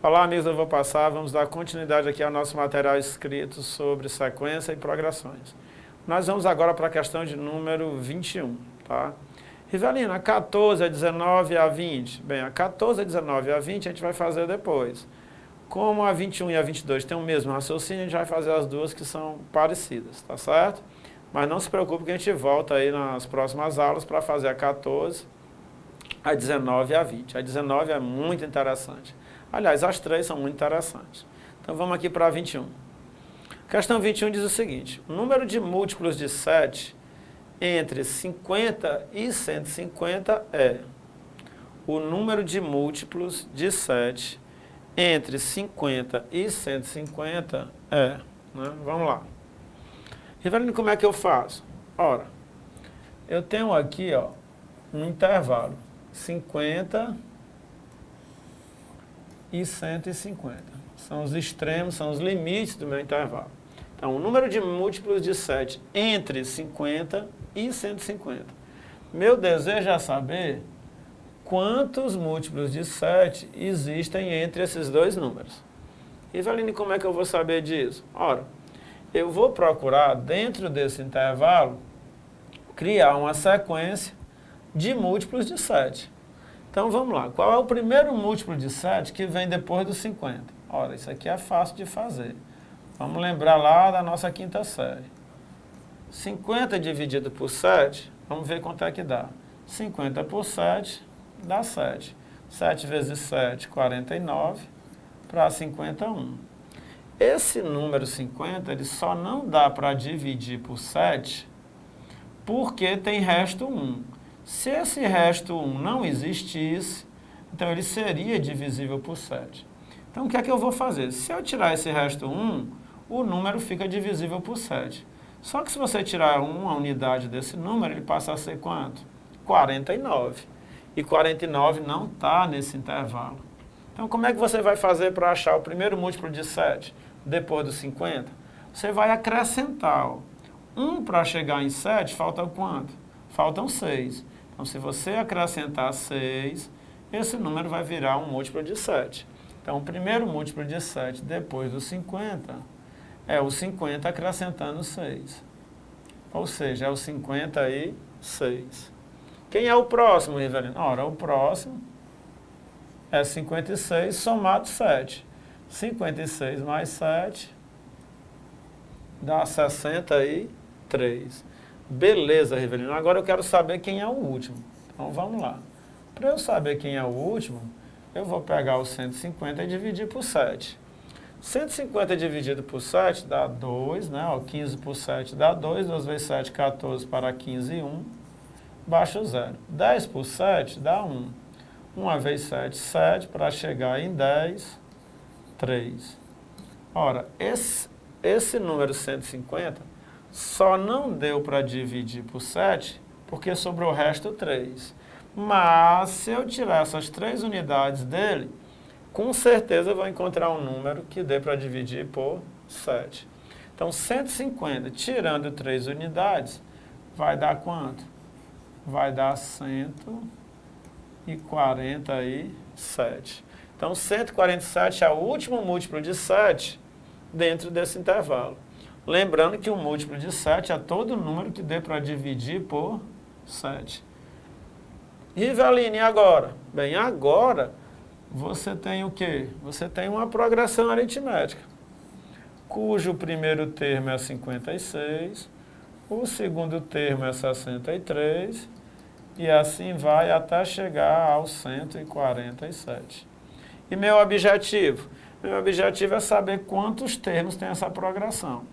Olá, amigos, eu vou passar, vamos dar continuidade aqui ao nosso material escrito sobre sequência e progressões. Nós vamos agora para a questão de número 21, tá? Rivelina, a 14, a 19 e a 20. Bem, a 14, a 19 e a 20 a gente vai fazer depois. Como a 21 e a 22 têm o mesmo raciocínio, a gente vai fazer as duas que são parecidas, tá certo? Mas não se preocupe que a gente volta aí nas próximas aulas para fazer a 14, a 19 e a 20. A 19 é muito interessante. Aliás, as três são muito interessantes. Então vamos aqui para a 21. Questão 21 diz o seguinte: o número de múltiplos de 7 entre 50 e 150 é... O número de múltiplos de 7 entre 50 e 150 é... Né? Vamos lá. Rivelino, como é que eu faço? Ora, eu tenho aqui ó, um intervalo, 50 e 150. São os extremos, são os limites do meu intervalo. Então, o número de múltiplos de 7 entre 50 e 150. Meu desejo é saber quantos múltiplos de 7 existem entre esses dois números. Rivelino, como é que eu vou saber disso? Ora, eu vou procurar, dentro desse intervalo, criar uma sequência de múltiplos de 7. Então, vamos lá. Qual é o primeiro múltiplo de 7 que vem depois dos 50? Ora, isso aqui é fácil de fazer. Vamos lembrar lá da nossa quinta série. 50 dividido por 7, vamos ver quanto é que dá. 50 por 7 dá 7. 7 vezes 7, 49, para 51. Esse número 50, ele só não dá para dividir por 7 porque tem resto 1. Se esse resto 1 não existisse, então ele seria divisível por 7. Então, o que é que eu vou fazer? Se eu tirar esse resto 1, o número fica divisível por 7. Só que se você tirar uma unidade desse número, ele passa a ser quanto? 49. E 49 não está nesse intervalo. Então, como é que você vai fazer para achar o primeiro múltiplo de 7 depois dos 50? Você vai acrescentar. Ó. 1 para chegar em 7, falta quanto? Faltam 6. Então, se você acrescentar 6, esse número vai virar um múltiplo de 7. Então, o primeiro múltiplo de 7 depois dos 50 é o 50 acrescentando 6. Ou seja, é o 56. Quem é o próximo, Rivelino? Ora, o próximo é 56 somado 7. 56 mais 7 dá 63. Beleza, Rivelino. Agora eu quero saber quem é o último. Então vamos lá. Para eu saber quem é o último, eu vou pegar o 150 e dividir por 7. 150 dividido por 7 dá 2, né? Ó, 15 por 7 dá 2. 2 vezes 7, 14 para 15 e 1. Baixa o 0. 10 por 7 dá 1. 1 vezes 7, 7. Para chegar em 10, 3. Ora, esse número 150 só não deu para dividir por 7 porque sobrou o resto 3. Mas, se eu tirar essas 3 unidades dele, com certeza eu vou encontrar um número que dê para dividir por 7. Então, 150, tirando 3 unidades, vai dar quanto? Vai dar 147. Então, 147 é o último múltiplo de 7 dentro desse intervalo. Lembrando que o múltiplo de 7 é todo número que dê para dividir por 7. Rivelino, e agora? Bem, agora você tem o quê? Você tem uma progressão aritmética, cujo primeiro termo é 56, o segundo termo é 63, e assim vai até chegar ao 147. E meu objetivo? Meu objetivo é saber quantos termos tem essa progressão.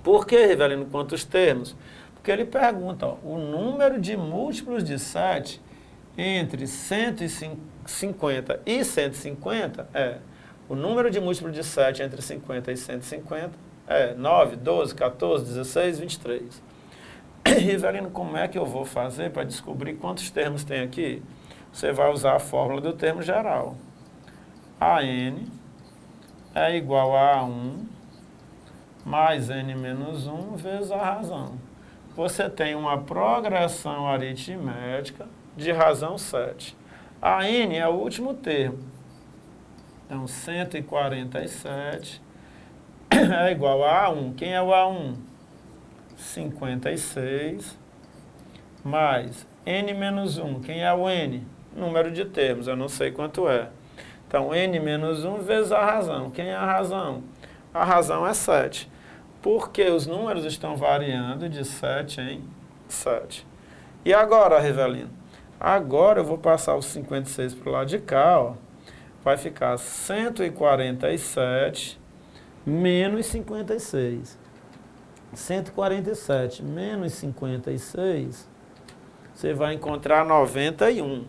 Por que, Rivelino, quantos termos? Porque ele pergunta, ó, o número de múltiplos de 7 entre 150 e 150 é... O número de múltiplos de 7 entre 50 e 150 é 9, 12, 14, 16, 23. Rivelino, como é que eu vou fazer para descobrir quantos termos tem aqui? Você vai usar a fórmula do termo geral. AN é igual a 1 mais n menos 1 vezes a razão. Você tem uma progressão aritmética de razão 7. A n é o último termo. Então, 147 é igual a A1. Quem é o A1? 56 mais N menos 1. Quem é o N? Número de termos, eu não sei quanto é. Então, N menos 1 vezes a razão. Quem é a razão? A razão é 7. Porque os números estão variando de 7 em 7. E agora, Rivelino? Agora eu vou passar os 56 para o lado de cá, ó. Vai ficar 147 menos 56. 147 menos 56, você vai encontrar 91.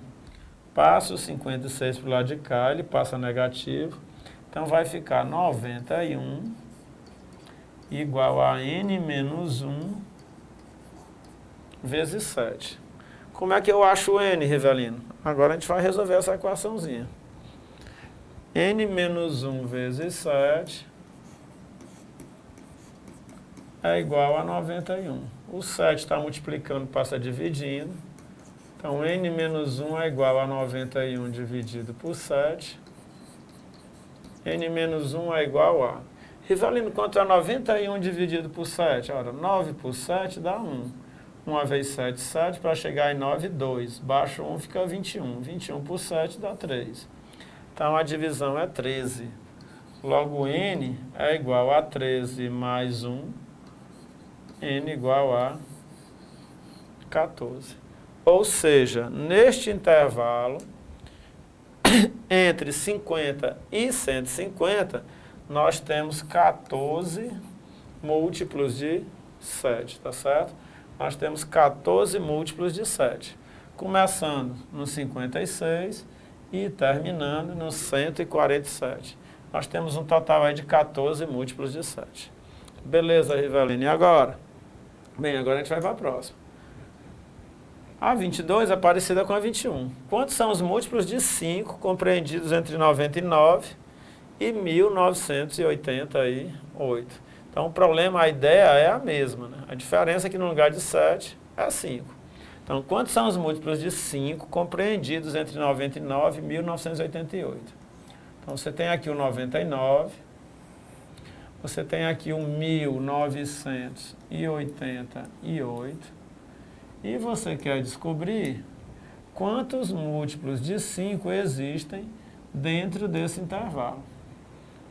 Passa os 56 para o lado de cá, ele passa negativo. Então vai ficar 91 igual a N menos 1 vezes 7. Como é que eu acho o N, Rivelino? Agora a gente vai resolver essa equaçãozinha. N menos 1 vezes 7 é igual a 91. O 7 está multiplicando, passa dividindo. Então, N menos 1 é igual a 91 dividido por 7. N menos 1 é igual a... Rivelino, quanto é 91 dividido por 7? Ora, 9 por 7 dá 1. 1 vezes 7, 7. Para chegar em 9, 2. Baixo 1 fica 21. 21 por 7 dá 3. Então, a divisão é 13. Logo, N é igual a 13 mais 1. N igual a 14. Ou seja, neste intervalo, entre 50 e 150, nós temos 14 múltiplos de 7, tá certo? Nós temos 14 múltiplos de 7, começando no 56 e terminando no 147. Nós temos um total aí de 14 múltiplos de 7. Beleza, Rivelino. E agora? Bem, agora a gente vai para a próxima. A 22 é parecida com a 21. Quantos são os múltiplos de 5 compreendidos entre 99 e 1988? Então, o problema, a ideia é a mesma, né? A diferença é que no lugar de 7 é 5. Então, quantos são os múltiplos de 5 compreendidos entre 99 e 1988? Então, você tem aqui o 99, você tem aqui o 1988, e você quer descobrir quantos múltiplos de 5 existem dentro desse intervalo.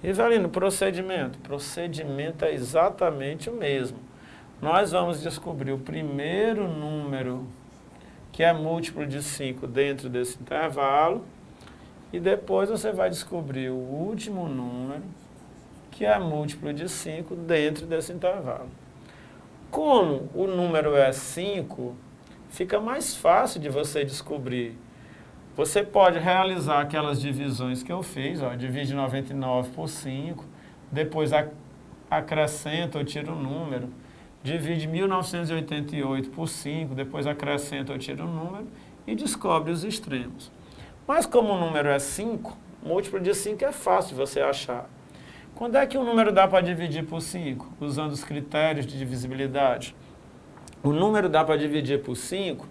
Rivelino, procedimento. Procedimento é exatamente o mesmo. Nós vamos descobrir o primeiro número que é múltiplo de 5 dentro desse intervalo, e depois você vai descobrir o último número que é múltiplo de 5 dentro desse intervalo. Como o número é 5, fica mais fácil de você descobrir. Você pode realizar aquelas divisões que eu fiz, ó, divide 99 por 5, depois acrescenta ou tira um número, divide 1988 por 5, depois acrescenta ou tira um número e descobre os extremos. Mas como o número é 5, múltiplo de 5 é fácil de você achar. Quando é que um número dá para dividir por 5? Usando os critérios de divisibilidade. O número dá para dividir por 5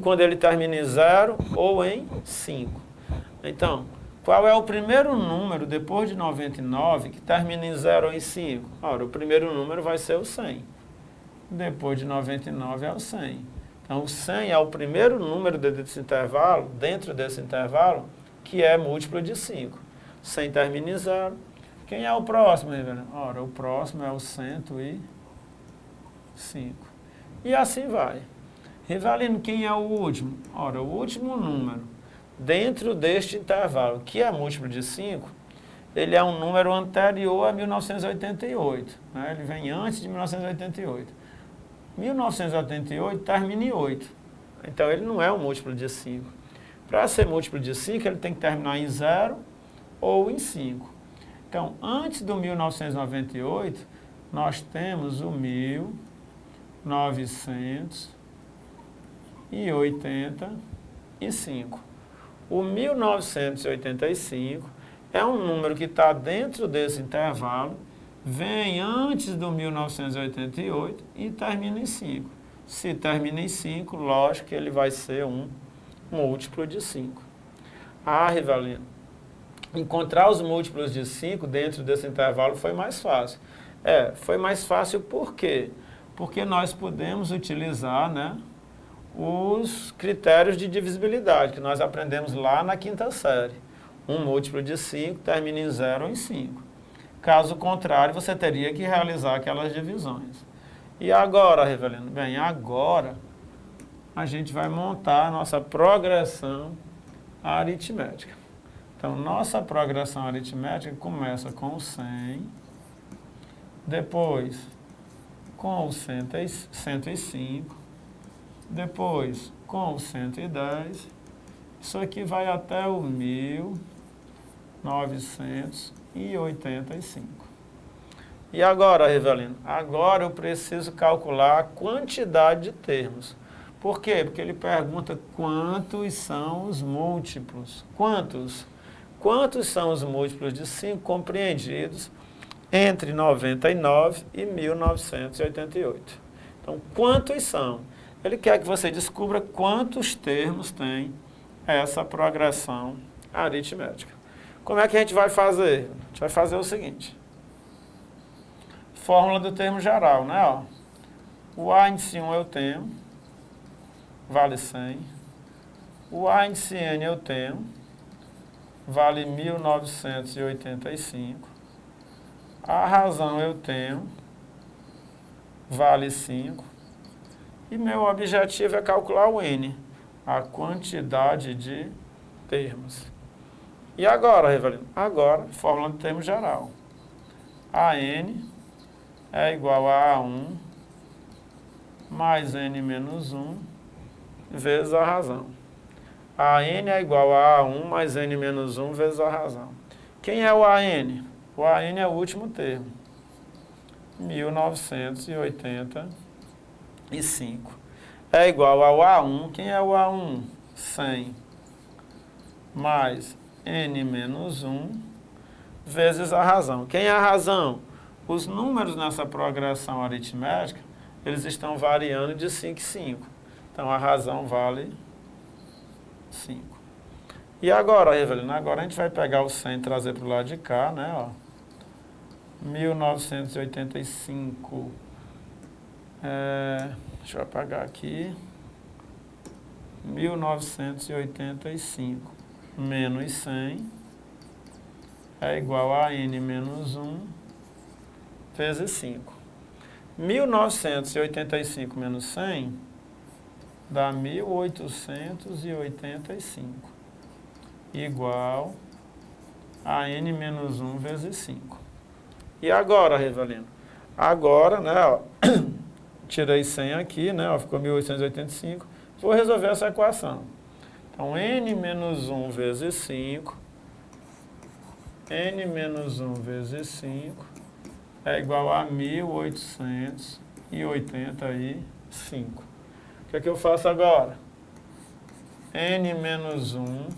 quando ele termina em 0 ou em 5. Então, qual é o primeiro número depois de 99 que termina em 0 ou em 5? Ora, o primeiro número vai ser o 100. Depois de 99 é o 100. Então, o 100 é o primeiro número desse intervalo, dentro desse intervalo, que é múltiplo de 5. 100 termina em 0. Quem é o próximo, Rivelino? Ora, o próximo é o 105. E assim vai. Rivelino, quem é o último? Ora, o último número dentro deste intervalo, que é múltiplo de 5, ele é um número anterior a 1988. Né? Ele vem antes de 1988. 1988 termina em 8. Então, ele não é um múltiplo de 5. Para ser múltiplo de 5, ele tem que terminar em 0 ou em 5. Então, antes do 1998, nós temos o 1985. O 1985 é um número que está dentro desse intervalo, vem antes do 1988 e termina em 5. Se termina em 5, lógico que ele vai ser um múltiplo de 5. Ah, Rivelino, encontrar os múltiplos de 5 dentro desse intervalo foi mais fácil. Foi mais fácil por quê? Porque nós podemos utilizar, né, os critérios de divisibilidade, que nós aprendemos lá na quinta série. Um múltiplo de 5 termina em 0 ou em 5. Caso contrário, você teria que realizar aquelas divisões. E agora, Rivelino? Bem, agora a gente vai montar a nossa progressão aritmética. Então, nossa progressão aritmética começa com o 100, depois com o 105, depois com o 110, isso aqui vai até o 1985. E agora, Rivelino? Agora eu preciso calcular a quantidade de termos. Por quê? Porque ele pergunta quantos são os múltiplos. Quantos? Quantos são os múltiplos de 5 compreendidos entre 99 e 1988? Então, quantos são? Ele quer que você descubra quantos termos tem essa progressão aritmética. Como é que a gente vai fazer? A gente vai fazer o seguinte. Fórmula do termo geral, né? Ó, o A índice 1 eu tenho, vale 100. O A índice N eu tenho, vale 1985. A razão eu tenho, vale 5. E meu objetivo é calcular o N, a quantidade de termos. E agora, Rivelino? Agora, fórmula do termo geral. AN é igual a A1 mais N menos 1 vezes a razão. A n é igual a A1 mais N menos 1 vezes a razão. Quem é o AN? O AN é o último termo. 1985. É igual ao A1. Quem é o A1? 100. Mais N menos 1 vezes a razão. Quem é a razão? Os números nessa progressão aritmética, eles estão variando de 5 em 5. Então, a razão vale 5. E agora, Rivelino? Agora a gente vai pegar o 100 e trazer para o lado de cá, né? Ó. 1985. Deixa eu apagar aqui. 1985 menos 100 é igual a N menos 1 vezes 5. 1985 menos 100 dá 1885, igual a N menos 1 vezes 5. E agora, Rivelino? Agora, né, ó, tirei 100 aqui, né, ó, ficou 1885. Vou resolver essa equação. Então, N menos 1 vezes 5, N menos 1 vezes 5 é igual a 1885. O que é que eu faço agora? N menos 1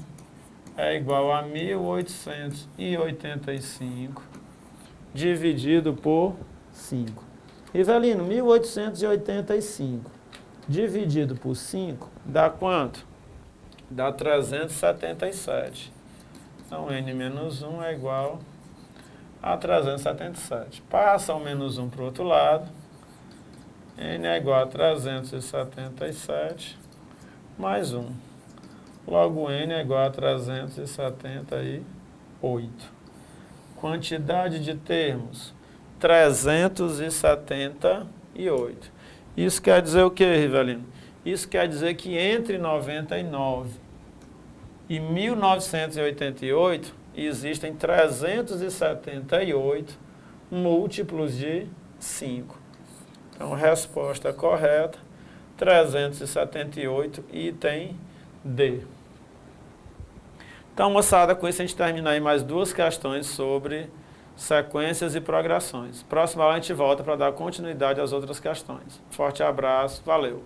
é igual a 1885 dividido por 5. Rivelino, 1885 dividido por 5 dá quanto? Dá 377. Então, N menos 1 é igual a 377. Passa o menos 1 para o outro lado. N é igual a 377 mais 1. Logo, N é igual a 378. Quantidade de termos? 378. Isso quer dizer o que, Rivelino? Isso quer dizer que entre 99 e 1988 existem 378 múltiplos de 5. Então, resposta correta, 378, item D. Então, moçada, com isso a gente termina aí mais 2 questões sobre sequências e progressões. Próxima aula a gente volta para dar continuidade às outras questões. Forte abraço, valeu!